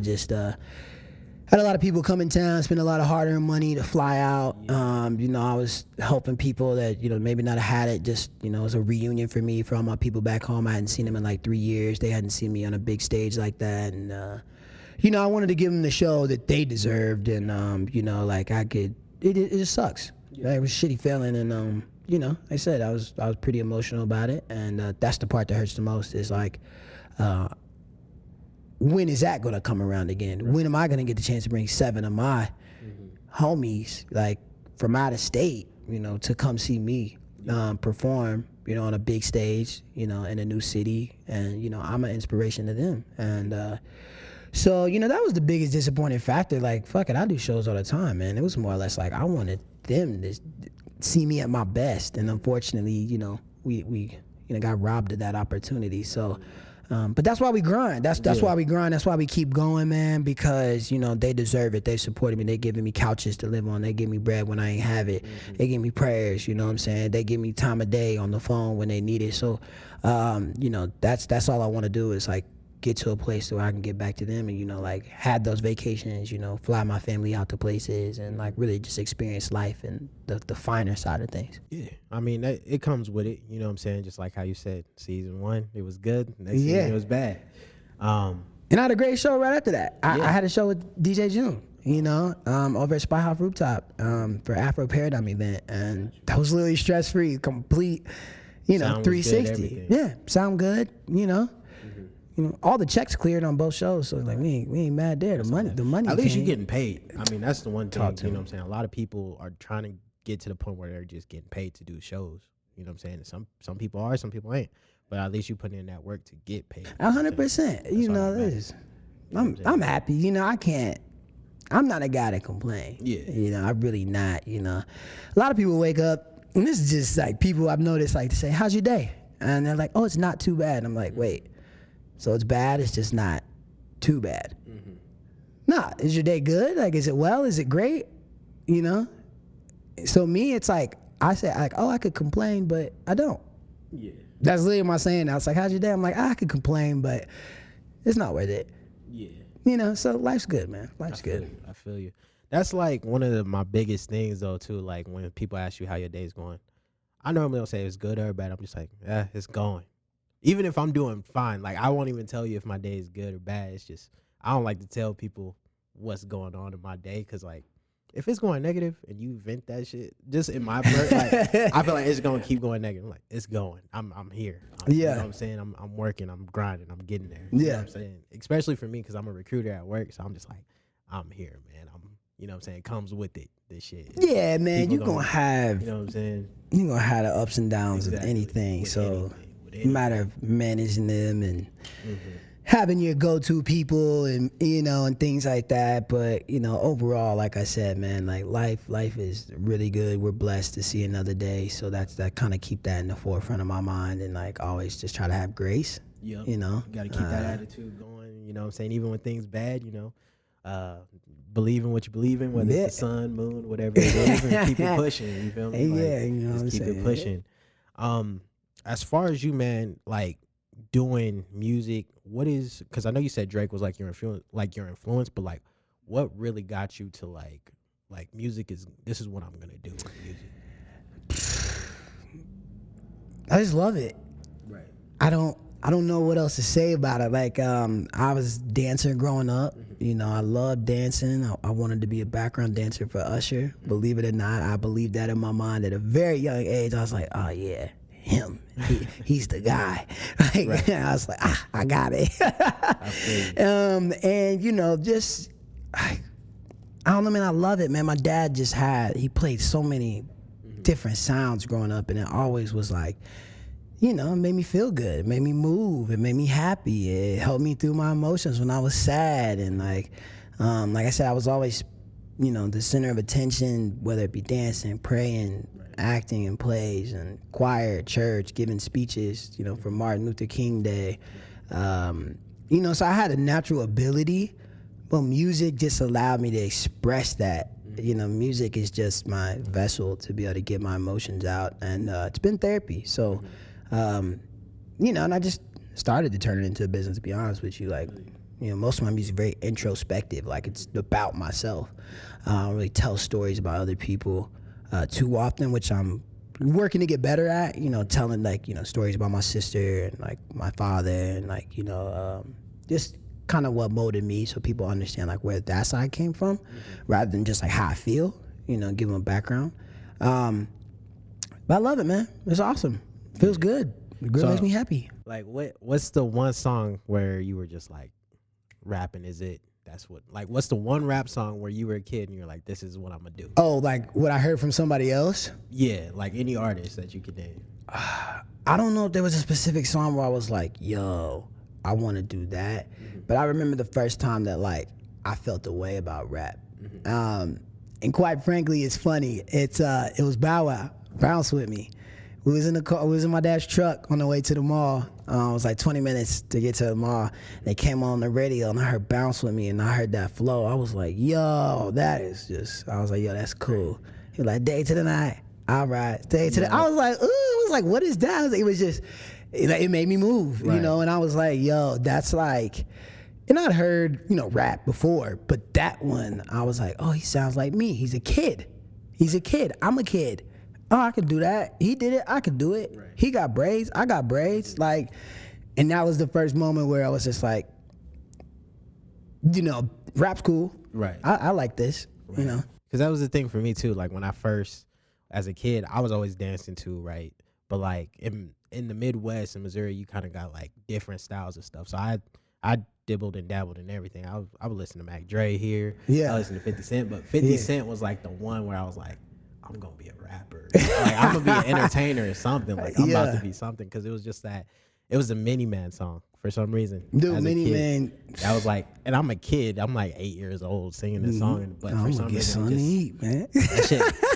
had a lot of people come in town, spend a lot of hard-earned money to fly out. You know, I was helping people that, you know, maybe not had it. Just, you know, it was a reunion for me, for all my people back home. I hadn't seen them in like 3 years. They hadn't seen me on a big stage like that. And, you know, I wanted to give them the show that they deserved. And, you know, like it just sucks. Yeah. It was a shitty feeling. And, you know, like I said, I was pretty emotional about it. And that's the part that hurts the most is like, when is that going to come around again? Right. When am I going to get the chance to bring 7 of my homies, like, from out of state, you know, to come see me perform, you know, on a big stage, you know, in a new city. And, you know, I'm an inspiration to them. And so, you know, that was the biggest disappointing factor. Like, fuck it, I do shows all the time, man. It was more or less like I wanted them to see me at my best. And unfortunately, you know, we you know, got robbed of that opportunity. So, but that's why we grind. That's why we grind. That's why we keep going, man, because, you know, they deserve it. They supported me. They giving me couches to live on. They give me bread when I ain't have it. They give me prayers, you know what I'm saying? They give me time of day on the phone when they need it. So, you know, that's all I want to do is, like, get to a place where I can get back to them and, you know, like, have those vacations, you know, fly my family out to places and, like, really just experience life and the finer side of things. Yeah. I mean, it comes with it. You know what I'm saying? Just like how you said, season 1, it was good. Next season, it was bad. And I had a great show right after that. I had a show with DJ June, you know, over at Spy House Rooftop for Afro Paradigm event. And that was literally stress-free, complete, you know, sound 360. Yeah, sound good, you know. You know, all the checks cleared on both shows, so like we ain't mad there. The money. At least you're getting paid. I mean, that's the one thing. You know what I'm saying? A lot of people are trying to get to the point where they're just getting paid to do shows. You know what I'm saying? Some people are, some people ain't. But at least you put in that work to get paid. 100%. You know, this. I'm happy. You know, I'm not a guy that complain. Yeah. You know, I'm really not. You know, a lot of people wake up, and this is just like people I've noticed like to say, "How's your day?" And they're like, "Oh, it's not too bad." And I'm like, wait. So it's bad, it's just not too bad. Nah, is your day good? Like, is it well? Is it great? You know? So me, it's like, I say, like, oh, I could complain, but I don't. Yeah. That's literally my saying now. It's like, how's your day? I'm like, I could complain, but it's not worth it. Yeah. You know, so life's good, man. Life's good. I feel you. That's like one of my biggest things, though, too. Like, when people ask you how your day's going, I normally don't say it's good or bad. I'm just like, it's going. Even if I'm doing fine, like, I won't even tell you if my day is good or bad. It's just, I don't like to tell people what's going on in my day, because, like, if it's going negative and you vent that shit, just in my part, like, I feel like it's going to keep going negative. I'm like, it's going. I'm here. You know what I'm saying? I'm working. I'm grinding. I'm getting there. You know what I'm saying? Especially for me, because I'm a recruiter at work, so I'm just like, I'm here, man. You know what I'm saying? It comes with it, this shit. Yeah, man. You're going to have, you know what I'm saying? You're going to have the ups and downs of anything. So it's a matter of managing them and having your go-to people and, you know, and things like that. But, you know, overall, like I said, man, like life is really good. We're blessed to see another day. So that kind of keep that in the forefront of my mind, and, like, always just try to have grace. Yep. You know, you got to keep that attitude going. You know what I'm saying? Even when things bad, you know, believe in what you believe in, whether it's the sun, moon, whatever it is, and keep it pushing. You feel me? Like, you know what I'm saying? Keep it pushing. As far as you, man, like, doing music, what is, because I know you said Drake was like your influence, but, like, what really got you to like music this is what I'm gonna do with music? I just love it. Right. I don't know what else to say about it. Like, I was dancing growing up. You know, I loved dancing. I wanted to be a background dancer for Usher. Believe it or not, I believed that in my mind at a very young age. I was like, oh yeah, him. He's the guy. Like, right. I was like, I got it. And, you know, just, I don't know, man, I love it, man. My dad he played so many different sounds growing up, and it always was like, you know, it made me feel good. It made me move. It made me happy. It helped me through my emotions when I was sad. And, like I said, I was always, you know, the center of attention, whether it be dancing, praying, acting in plays and choir, church, giving speeches, you know, for Martin Luther King Day. You know, so I had a natural ability, but music just allowed me to express that. You know, music is just my vessel to be able to get my emotions out, and it's been therapy. So, you know, and I just started to turn it into a business, to be honest with you. Like, most of my music very introspective. Like, it's about myself. I don't really tell stories about other people too often, which I'm working to get better at. Telling like stories about my sister and like my father and like just kind of what molded me, so people understand like where that side came from, rather than just like how I feel. Give them a background. But I love it, man. It's awesome. Feels good. It really makes me happy. Like, what's the one song where you were just like, rapping is it? What's the one rap song where you were a kid and you're like, this is what I'm gonna do? Oh, like what I heard from somebody else? Yeah, like any artist that you could name. I don't know if there was a specific song where I was like, yo, I want to do that. But I remember the first time that like I felt the way about rap. And quite frankly, it's funny. It was Bow Wow, Bounce With Me. We was in the car. We was in my dad's truck on the way to the mall. It was like 20 minutes to get to the mall. They came on the radio and I heard "Bounce With Me" and I heard that flow. I was like, "Yo, that is just." I was like, "Yo, that's cool." He was like, "Day to the night, all right, day to the." I was like, "Ooh," I was like, "What is that?" It was just, it made me move, right. And I was like, "Yo, that's like." And I'd heard, rap before, but that one, I was like, "Oh, he sounds like me. He's a kid. He's a kid. I'm a kid. Oh, I could do that. He did it. I could do it. Right. He got braids. I got braids." Like, and that was the first moment where I was just like, rap's cool. Right. I like this, right. Because that was the thing for me too. Like when I first, as a kid, I was always dancing too, right? But like in the Midwest in Missouri, you kind of got like different styles of stuff. So I dibbled and dabbled in everything. I would listen to Mac Dre here. Yeah. I listened to 50 Cent, but 50 Cent was like the one where I was like, I'm gonna be a rapper. Like I'm gonna be an entertainer or something. Like I'm about to be something, because it was just that. It was a Mini Man song for some reason. Dude, Mini Man. That was like, and I'm a kid. I'm like 8 years old singing this song, but for some reason, man.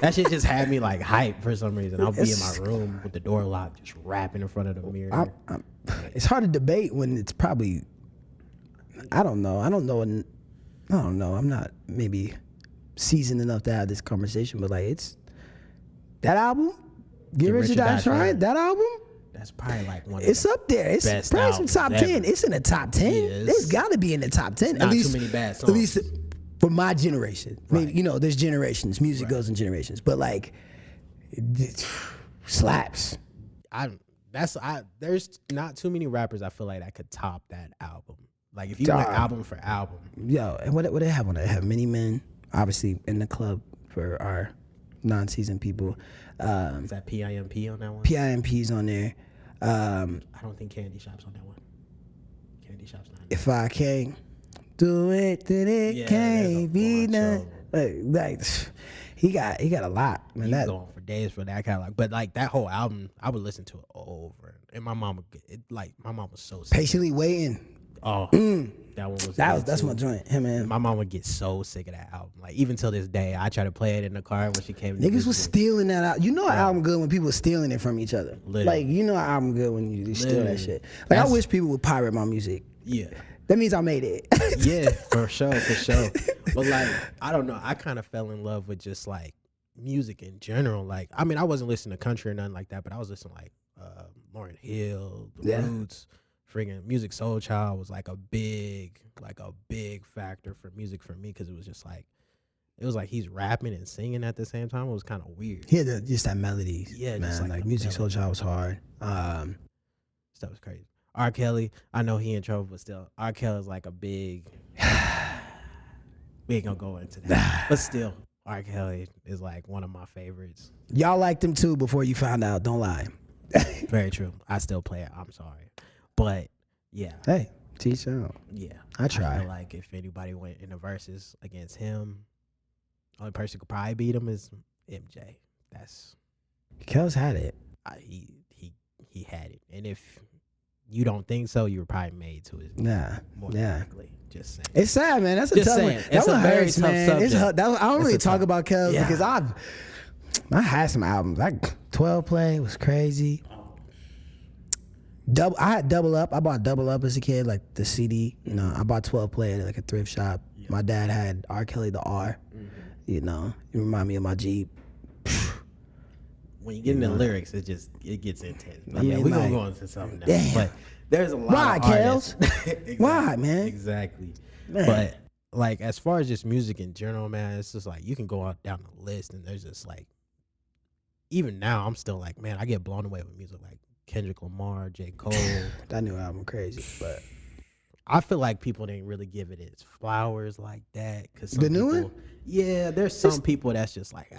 that shit just had me like hype for some reason. I'll be in my room with the door locked, just rapping in front of the mirror. It's hard to debate when it's probably. I don't know. I'm not maybe seasoned enough to have this conversation, but like it's that album, Get Rich or Die Trying. That album, that's probably like one. It's up there. It's probably some top 10. It's in the top 10. It's got to be in the top 10. Not too many bad songs. At least for my generation. Right. Maybe there's generations. Music goes in generations, but like it slaps. There's not too many rappers I feel like that could top that album. Like if you went album for album. Yo, and what they have on it? They have Mini Men, obviously in the club for our non-seasoned people. Is that PIMP on that one? PIMP's on there. I don't think Candy Shop's on that one. Candy Shop's not. If I can't do it, then it can't be done. Like he got a lot. Man, He's going for days for that kind of like. But like that whole album, I would listen to it over. And my mom was so sick. Patiently Waiting. Oh, that one was that's my joint. Him and my mom would get so sick of that album. Like even till this day, I try to play it in the car when she came. Niggas was stealing that out. An album good when people were stealing it from each other. Literally. Like an album good when you steal that shit. Like I wish people would pirate my music. Yeah. That means I made it. Yeah, for sure. But like, I don't know. I kind of fell in love with just like music in general. Like, I mean, I wasn't listening to country or nothing like that, but I was listening to like Lauryn Hill, The Roots. Friggin' Music Soul Child was like a big factor for music for me, because it was like he's rapping and singing at the same time. It was kind of weird. He had just that melody. Yeah, man. Like Music Soul Child was hard. Stuff was crazy. R. Kelly, I know he in trouble, but still, R. Kelly is like a big. We ain't gonna go into that, but still, R. Kelly is like one of my favorites. Y'all liked him too before you found out. Don't lie. Very true. I still play it. I'm sorry. But yeah. Hey, teach out. Yeah. I try. I feel like if anybody went in the verses against him, only person who could probably beat him is MJ. Kels had it. He had it. And if you don't think so, you were probably made to it. More likely. Just saying. It's sad, man. That's a tough one. It's a very tough subject. I don't really talk about Kels because I had some albums. Like 12 Play was crazy. I had Double Up. I bought Double Up as a kid, like the CD. I bought 12 Play at like a thrift shop. Yeah. My dad had R. Kelly the R. Mm-hmm. You remind me of my Jeep. when you get into lyrics, it gets intense. But I mean, we're gonna like, go into something else. damn. But there's a lot Why, of Kels? artists. Exactly, Why, man? Exactly. Man. But like as far as just music in general, man, it's just like you can go out down the list and there's just like, even now I'm still like, man, I get blown away with music like Kendrick Lamar, J. Cole. That new album crazy, but I feel like people didn't really give it its flowers like that. Cause some The new people, one? Yeah, there's some people that's just like,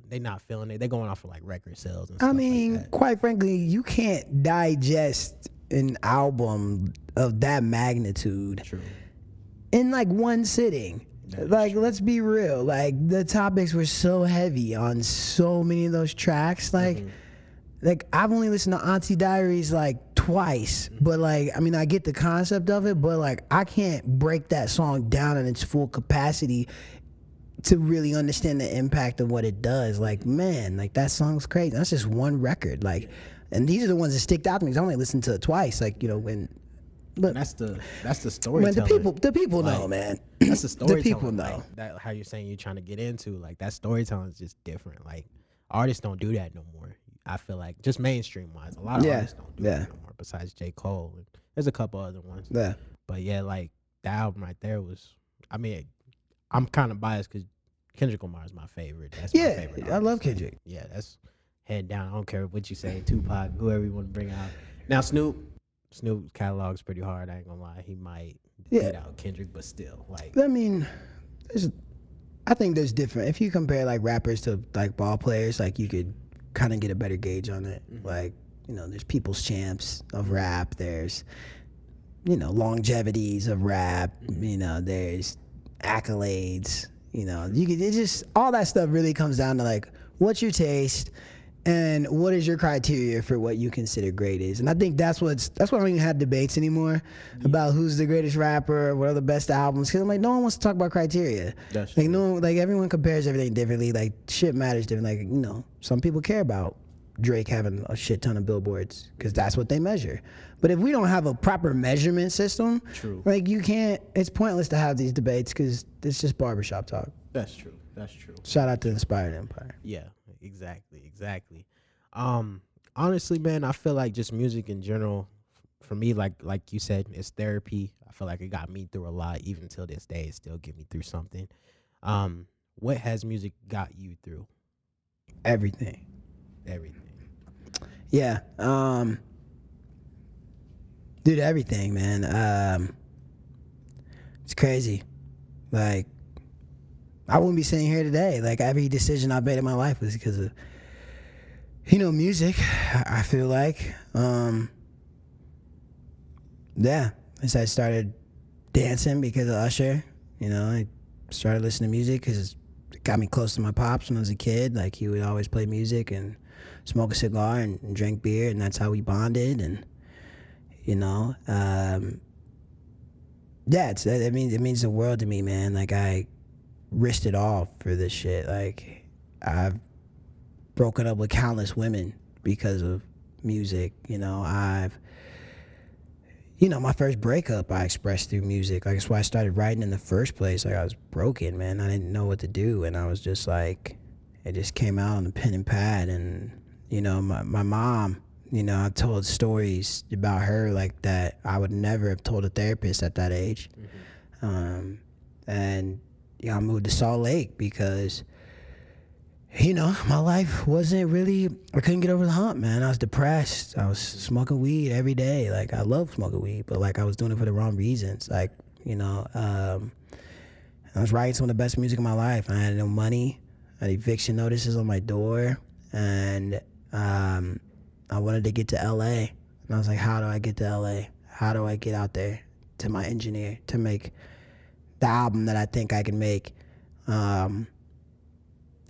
they not feeling it. They're going off of like record sales and stuff I mean, like that. quite frankly, you can't digest an album of that magnitude True. in like one sitting. Like, let's be real. Like, the topics were so heavy on so many of those tracks. Like, like I've only listened to Auntie Diaries like twice, but like, I mean, I get the concept of it, but like, I can't break that song down in its full capacity to really understand the impact of what it does. Like, man, like that song's crazy. That's just one record. Like, and these are the ones that stick out to me. 'Cause I only listened to it twice. Like, you know, when. But That's the man, storytelling. the people know, Like, man. That's the storytelling. The people know. Like, that how you're saying you're trying to get into. Like that storytelling is just different. Like artists don't do that no more. I feel like just mainstream wise, a lot of artists don't do that no more. Besides J. Cole, and there's a couple other ones. Yeah. But yeah, like the album right there was. I mean, I'm kind of biased because Kendrick Lamar is my favorite. That's my favorite. I love Kendrick. Yeah, that's head down. I don't care what you say. Tupac, whoever you want to bring out. Now Snoop's catalog's pretty hard. I ain't gonna lie. He might beat out Kendrick, but still, like. I mean, I think there's different. If you compare like rappers to like ball players, like you could kind of get a better gauge on it. Like, you know, there's people's champs of rap. There's, you know, longevities of rap. You know, there's accolades. You know, you could. It just all that stuff really comes down to like what's your taste. And what is your criteria for what you consider great is? And I think that's why we don't even have debates anymore about who's the greatest rapper, what are the best albums. Because I'm like, no one wants to talk about criteria. That's like true. no, like everyone compares everything differently. Like shit matters differently. Like, you know, some people care about Drake having a shit ton of billboards because that's what they measure. But if we don't have a proper measurement system, True. like you can't. It's pointless to have these debates because it's just barbershop talk. That's true. That's true. Shout out to Inspired Empire. Yeah, exactly. Honestly, man, I feel like just music in general, for me, like you said, it's therapy. I feel like it got me through a lot. Even till this day, it still get me through something. What has music got you through? Everything. Yeah. Dude, everything, man. It's crazy. Like, I wouldn't be sitting here today. Like, every decision I made in my life was because of, you know, music, I feel like. Yeah. As I started dancing because of Usher, you know, I started listening to music because it got me close to my pops when I was a kid. Like, he would always play music and smoke a cigar and drink beer, and that's how we bonded. And, you know, yeah, it means the world to me, man. Like, I risked it all for this shit. Like, I've broken up with countless women because of music. You know, my first breakup I expressed through music. Like, that's why I started writing in the first place. Like, I was broken, man. I didn't know what to do, and I was just like, it just came out on the pen and pad. And, you know, my mom, you know, I told stories about her like that I would never have told a therapist at that age. And, you know, I moved to Salt Lake because, you know, my life wasn't really, I couldn't get over the hump, man. I was depressed. I was smoking weed every day. Like, I love smoking weed, but, like, I was doing it for the wrong reasons. Like, you know, I was writing some of the best music of my life. I had no money. I had eviction notices on my door. And I wanted to get to L.A. And I was like, how do I get to L.A.? How do I get out there to my engineer to make the album that I think I can make? And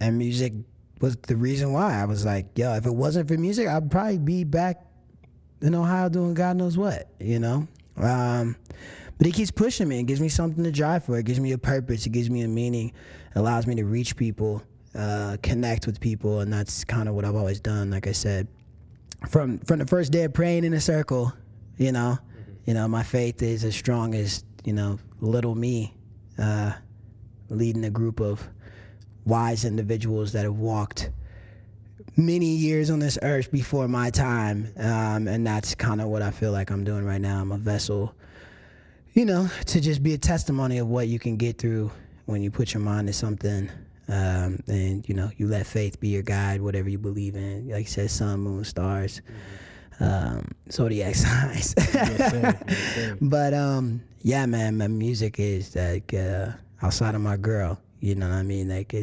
music was the reason why. I was like, yo, if it wasn't for music, I'd probably be back in Ohio doing God knows what, you know? But it keeps pushing me. It gives me something to drive for. It gives me a purpose. It gives me a meaning. It allows me to reach people, connect with people, and that's kind of what I've always done. Like I said, from the first day of praying in a circle, you know, my faith is as strong as, you know, little me, leading a group of wise individuals that have walked many years on this earth before my time, and that's kind of what I feel like I'm doing right now. I'm a vessel, to just be a testimony of what you can get through when you put your mind to something, and you let faith be your guide, whatever you believe in. Like you said, sun, moon, stars, zodiac signs. Yes, sir. Yes, sir. But yeah, man, my music is like outside of my girl. You know what I mean? Like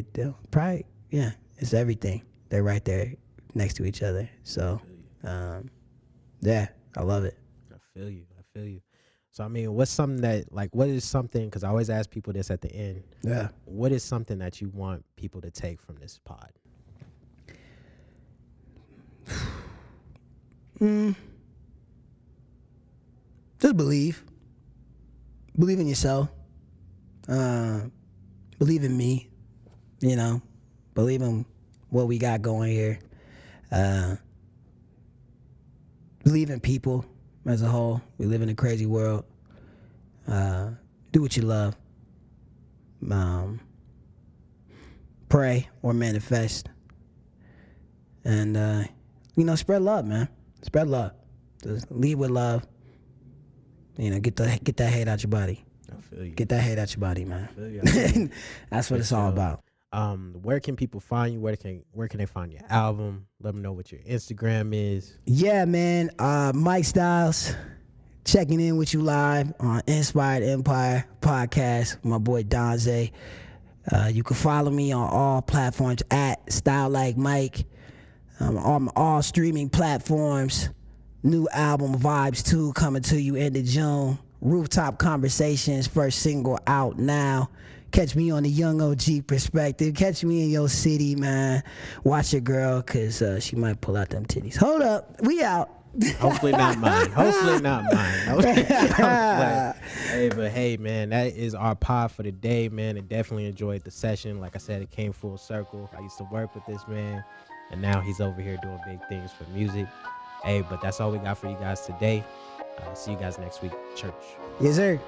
probably, yeah, it's everything. They're right there next to each other. So, yeah, I love it. I feel you. So, I mean, what is something, because I always ask people this at the end. Yeah. What is something that you want people to take from this pod? Just believe. Believe in yourself. Believe in me. Believe in what we got going here. Believe in people as a whole. We live in a crazy world. Do what you love. Pray or manifest. And, spread love, man. Spread love. Just lead with love. Get that hate out your body. I feel you. Get that hate out your body, man. I feel you. That's what it's all about. Where can people find you? Where can they find your album? Let them know what your Instagram is. Yeah, man. MikeStyles checking in with you live on Inspired Empire podcast with my boy Donze. You can follow me on all platforms at Style Like Mike. On all streaming platforms. New album Vibes 2 coming to you end of June. Rooftop Conversations, first single out now. Catch me on the Young OG Perspective. Catch me in your city, man. Watch your girl, because she might pull out them titties. Hold up. We out. Hopefully not mine. Hey, man, that is our pod for the day, man. I definitely enjoyed the session. Like I said, it came full circle. I used to work with this man, and now he's over here doing big things for music. Hey, but that's all we got for you guys today. See you guys next week. Church. Yes, sir.